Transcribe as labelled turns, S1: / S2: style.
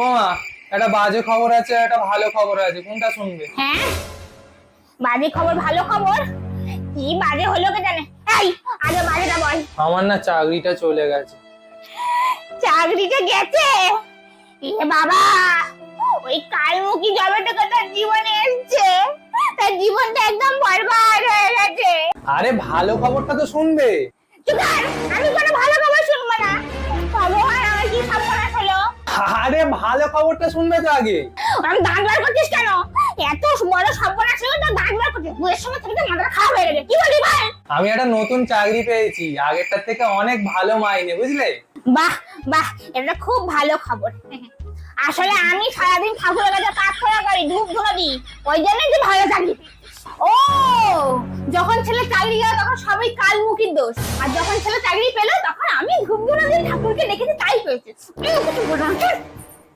S1: ও মা, একটা বাজে খবর আছে, একটা ভালো খবর আছে, কোনটা শুনবে?
S2: হ্যাঁ, বাজে খবর ভালো খবর? কি বাজে হলো কে জানে? এই আগে বাজেটা বল।
S1: আমার না চাকরিটা চলে গেছে।
S2: চাকরিটা গেছে? এ বাবা, ওই কালমুখী জবেটুকু তার জীবনে এসছে, তার জীবনটা একদম বরবাদ হয়ে গেছে।
S1: আরে ভালো খবরটা তো শুনবে।
S2: চুপ কর, আমি কোনো ভালো খবর শুনবো না। ভগবান, আমার কি সর্বনাশ হলো?
S1: আরে ভালো খবরটা শুনবে তো আগে।
S2: আমি দাঁত বার করছিস কেন? এত বড় সর্বনাশ হলো তো দাঁত বার করছিস? বইয়ের সময় থেকে তো মাথাটা খারাপ হয়ে গেছে। কি বলি ভাই?
S1: আমি একটা নতুন চাকরি পেয়েছি, আগেরটার থেকে অনেক ভালো মাইনে, বুঝলে?
S2: বাহ বাহ, এটা খুব ভালো খবর। আসলে আমি সারাদিন ঠাকুরের কাছে প্রার্থনা করি, ধূপ ধুনো দিই, ওই জন্যই তো ভালো চাকরি। ও, যখন ছেলে চাকরি গেল তখন সবাই কালমুখীর দোষ, আর যখন ছেলে চাকরি পেলো তখন আমি ধূপ ধুনো দিয়ে ঠাকুরকে ডেকেছি, তাই পেয়েছি।